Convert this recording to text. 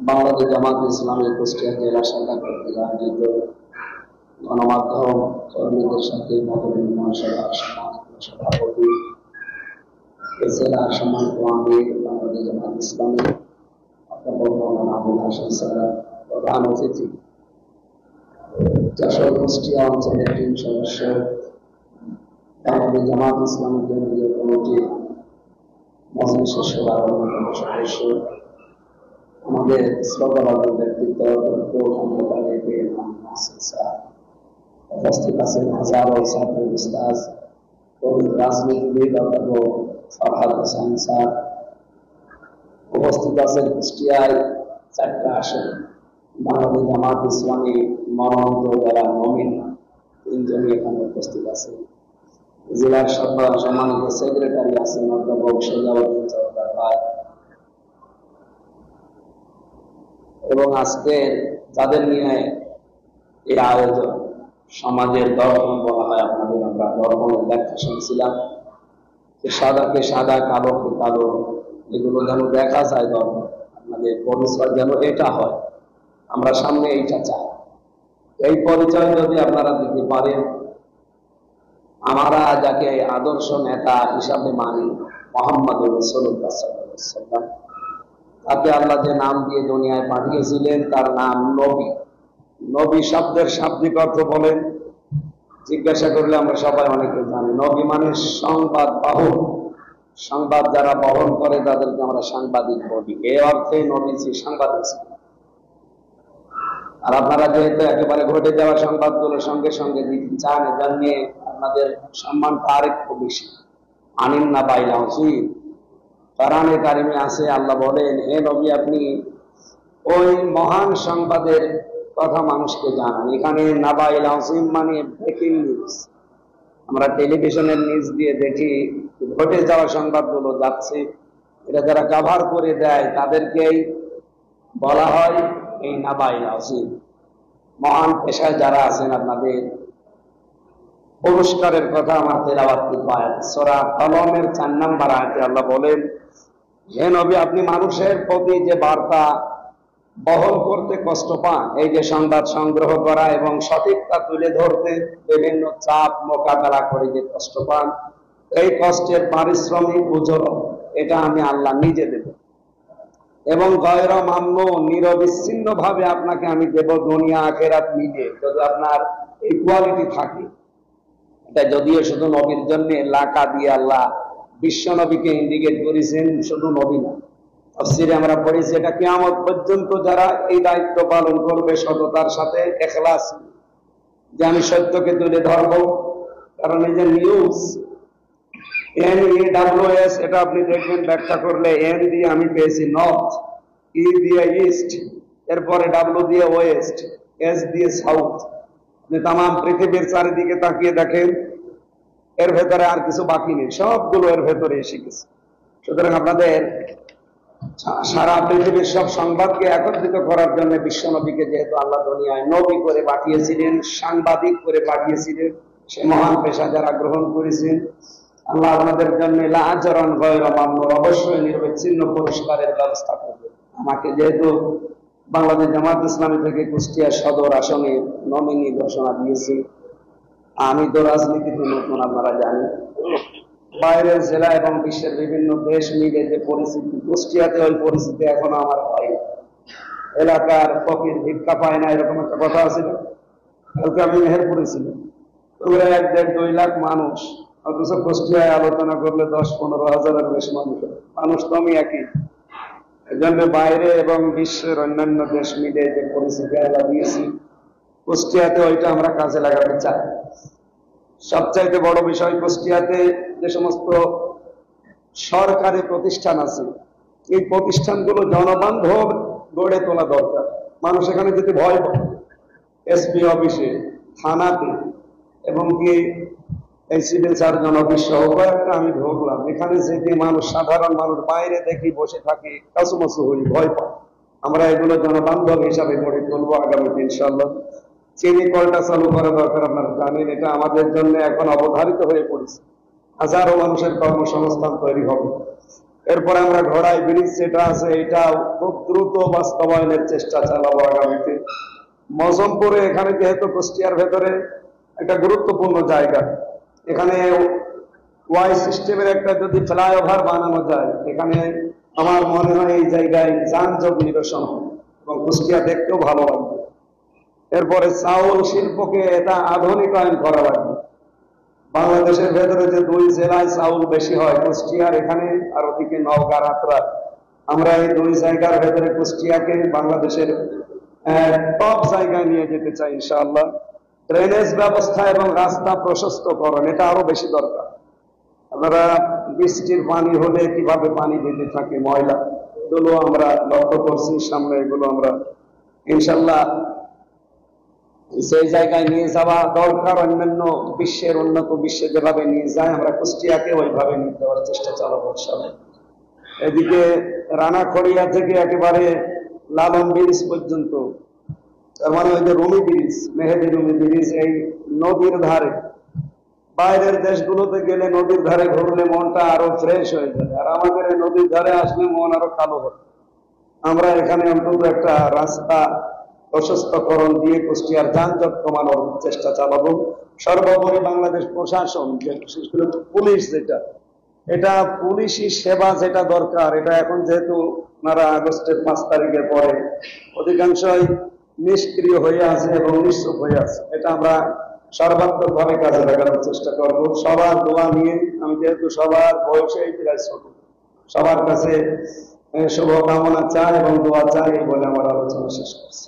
বাংলাদেশ জামাত ইসলামী কুষ্টিয়া জেলা শাখা কর্তৃক আয়োজিত গণমাধ্যম কর্মীদের সাথে মতবিনিময় সভার সম্মানিত সভাপতি, জেলার সম্মানিত আমির বাংলাদেশ জামাত ইসলামী অধ্যাপক মৌলানা আবুল হাসান স্যার, প্রধান অতিথি, যশোর কুষ্টিয়া অঞ্চলের টিম সদস্য, বাংলাদেশ জামাত ইসলামী কেন্দ্রীয় কমিটি মজলিসের সভার অন্যতম সদস্য, আমাদের শ্রদ্ধাভাজন ব্যক্তিত্ব উপস্থিত আছেন হাজারো ছাত্র উস্তাদ, রাজনীতিবিদ অধ্যাপক ফরহাদ হোসেন স্যার, উপস্থিত আছেন কুষ্টিয়ায় 4টা আসন বাংলাদেশ জামাত ইসলামী মনোনীত যারা নমিন 3জনই এখানে উপস্থিত আছেন। জেলার সম্মানিত সেক্রেটারি আছেন অধ্যাপক শেজাউদ্দিন চৌধুরী ভাই, এবং আজকে যাদের নিয়ে এই আয়োজন সমাজের দর্পণ বলা হয়, আপনাদের আমরা দর্পণের ব্যাখ্যা শুনছিলাম যে সাদাকে সাদা, কালোকে কালো, এগুলো যেন দেখা যায় দর্পণ, আপনাদের পরিচয় যেন এটা হয়, আমরা সামনে এইটা চাই। এই পরিচয় যদি আপনারা দিতে পারেন, আমরা যাকে আদর্শ নেতা হিসাবে মানি মুহাম্মদ রাসূলুল্লাহ সাল্লাল্লাহু আলাইহি ওয়াসাল্লাম, তাকে আল্লাহ যে নাম দিয়ে দুনিয়ায় পাঠিয়েছিলেন তার নাম নবী। নবী শব্দের শাব্দিক অর্থ বলেন, জিজ্ঞাসা করলে আমরা সবাই অনেকে জানি। নবী মানে সংবাদ বাহক, সংবাদ যারা বহন করে তাদেরকে আমরা সাংবাদিক বলি। এই অর্থে নবী সাংবাদিক ছিলেন। আর আপনারা যেহেতু একেবারে ঘটে যাওয়া সংবাদগুলো সঙ্গে সঙ্গে দিতে চান, এটা নিয়ে আপনাদের সম্মানটা আরেকটু বেশি। আনিন না বাইলা উচিত কোরআনে কারিমে আছে, আল্লাহ বলেন, হে নবী আপনি ওই মহান সংবাদের কথা মানুষকে জানান। এখানে নাবাইল আসিম মানে ব্রেকিং নিউজ। আমরা টেলিভিশনের নিউজ দিয়ে দেখি ঘটে যাওয়া সংবাদগুলো যাচ্ছে, এটা যারা কভার করে দেয় তাদেরকেই বলা হয় এই নাবাইল আসিম। মহান পেশায় যারা আছেন আপনাদের পুরস্কারের কথা আমার তেলাওয়াত পায়। সূরা কলমের 4 নম্বর আয়াতে আল্লাহ বলেন, হে নবী আপনি মানুষের প্রতি যে বার্তা বহন করতে কষ্ট পান, এই যে সংবাদ সংগ্রহ করা এবং সঠিকতা তুলে ধরতে বিভিন্ন চাপ মোকাবেলা করে যে কষ্ট পান, এই কষ্টের পারিশ্রমিক উজর এটা আমি আল্লাহ নিজে দেব, এবং গয়রা মামন নিরবিচ্ছিন্ন ভাবে আপনাকে আমি দেব দুনিয়া আখিরাত মিলে, যদি আপনার এই কোয়ালিটি থাকে। এটা যদিও শুধু নবীর জন্য এলাকা দিয়ে আল্লাহ বিশ্ব নবীকে ইন্ডিকেট করেছেন, শুধু নবী না। তাফসীরে আমরা পড়েছি এটা কিয়ামত পর্যন্ত যারা এই দায়িত্ব পালন করবে সততার সাথে, ইখলাস, যে আমি সত্যকে তুলে ধরবো। কারণ এই যে নিউজ NEWS, এটা আপনি দেখবেন ব্যাখ্যা করলে এন দিয়ে আমি পেয়েছি নর্থ, ই দিয়ে ইস্ট, এরপরে ডাব্লু দিয়ে ওয়েস্ট, এস দিয়ে সাউথ। আপনি তাম পৃথিবীর চারিদিকে তাকিয়ে দেখেন, এর ভেতরে আর কিছু বাকি নেই, সবগুলো এর ভেতরে এসে গেছে। সুতরাং আপনাদের সারা পৃথিবীর সব সংবাদকে একত্রিত করার জন্য বিশ্ব নবীকে যেহেতু আল্লাহ দুনিয়ায় নবী করে পাঠিয়েছিলেন, সাংবাদিক করে পাঠিয়েছিলেন, সে মহান পেশা যারা গ্রহণ করেছেন, আল্লাহ আপনাদের জন্য লাআজরান গায়রা মামনুন, অবশ্যই নিরবিচ্ছিন্ন পুরস্কারের ব্যবস্থা করবে। আমাকে যেহেতু বাংলাদেশ জামাত ইসলামী থেকে কুষ্টিয়া সদর আসনে নমিনি ঘোষণা দিয়েছি, আমি তো রাজনীতিতে নতুন, আপনারা জানেন। বাইরের জেলা এবং বিশ্বের বিভিন্ন দেশ মিলে যে পরিস্থিতি, কুষ্টিয়াতে ওই পরিস্থিতি এখনো আমার হয়। এলাকার ফকির ভিক্ষা পায় না, এরকম একটা কথা আছে না? কালকে আমি মেহেরপুরে ছিলাম, 1-1.5-2 লাখ মানুষ, অথচ কুষ্টিয়ায় আলোচনা করলে 10-15 হাজারের বেশি মানুষ তো আমি একই। এই জন্য বাইরে এবং বিশ্বের অন্যান্য দেশ মিলে যে পরিস্থিতি আল্লাহ দিয়েছি, কুষ্টিয়াতে ওইটা আমরা কাজে লাগাতে চাই। সবচাইতে বড় বিষয়, কুষ্টিয়াতে যে সমস্ত সরকারি প্রতিষ্ঠান আছে, এই প্রতিষ্ঠানগুলো জনবান্ধব গড়ে তোলা দরকার। মানুষ এখানে যদি ভয় পায়, এসপি অফিসে, থানাতে, এবং কি এই সিভিল সার্জন অফিস সহ কয়েকটা আমি ঢুকলাম, এখানে যেতে মানুষ, সাধারণ মানুষ বাইরে দেখি বসে থাকে, কাছুমাছু হই, ভয় পায়। আমরা এগুলো জনবান্ধব হিসাবে গড়ে তুলবো আগামীতে ইনশাআল্লাহ। চিনি কলটা চালু করা দরকার, আপনারা জানেন, এটা আমাদের জন্য এখন অবধারিত হয়ে পড়েছে। হাজারো মানুষের কর্মসংস্থান তৈরি হবে। এরপরে আমরা ঘোড়াই ব্রিজ যেটা আছে এটা খুব দ্রুত বাস্তবায়নের চেষ্টা চালাবো আগামীতে। মজমপুরে এখানে যেহেতু কুষ্টিয়ার ভেতরে একটা গুরুত্বপূর্ণ জায়গা, এখানে ওয়াই সিস্টেমের একটা যদি ফ্লাইওভার বানানো যায়, এখানে আমার মনে হয় এই জায়গায় যানজট নিরসন হবে এবং কুষ্টিয়া দেখতেও ভালো লাগবে। এরপরে চাউল শিল্পকে এটা আধুনিকায়ন করা লাগবে। বাংলাদেশের ভেতরে যে দুই জেলায় চাউল বেশি হয়, কুষ্টিয়ার এখানে আর ওদিকে নওগাঁ রাতরা, আমরা এই দুই জায়গার ভেতরে কুষ্টিয়াকে বাংলাদেশের টপ জায়গায় নিয়ে যেতে চাই ইনশাআল্লাহ। ড্রেনেজ ব্যবস্থা এবং রাস্তা প্রশস্তকরণ এটা আরো বেশি দরকার। আপনারা বৃষ্টির পানি হলে কিভাবে পানি বেঁধে থাকে ময়লা, এগুলো আমরা লক্ষ্য করছি, সামনে এগুলো আমরা ইনশাল্লাহ সেই জায়গায় নিয়ে যাওয়া দরকার। অন্যান্য বিশ্বের উন্নত বিশ্বে যেভাবে নিয়ে যায় আমরা কুষ্টিয়াকে ওইভাবে নিয়ে যাওয়ার চেষ্টা চালাবো ইনশাআল্লাহ। এদিকে রানাখড়িয়া থেকে একেবারে লালন ব্রিজ পর্যন্ত, তার মানে ওই যে রুমি ব্রিজ, মেহেদি রুমি ব্রিজ, এই নদীর ধারে, বাইরের দেশগুলোতে গেলে নদীর ধারে ঘুরলে মনটা আরো ফ্রেশ হয়ে যায়, আর আমাদের এই নদীর ধারে আসলে মন আরো কালো হয়। আমরা এখানে অন্তত একটা রাস্তা প্রশস্তকরণ দিয়ে কুষ্টিয়ার যানজট কমানোর চেষ্টা চালাবো। সর্বোপরি বাংলাদেশ প্রশাসন, যে বিশেষ করে পুলিশ, যেটা এটা পুলিশি সেবা যেটা দরকার, এটা এখন যেহেতু ওনারা আগস্টের 5 তারিখের পরে অধিকাংশই নিষ্ক্রিয় হয়ে আছে এবং নিশ্চুপ হয়ে আছে, এটা আমরা সর্বাত্মকভাবে কাজে লাগানোর চেষ্টা করব সবার দোয়া নিয়ে। আমি যেহেতু সবার বয়সেই প্রায় ছোট, সবার কাছে শুভকামনা চাই এবং দোয়া চাই বলে আমার আলোচনা শেষ করছি।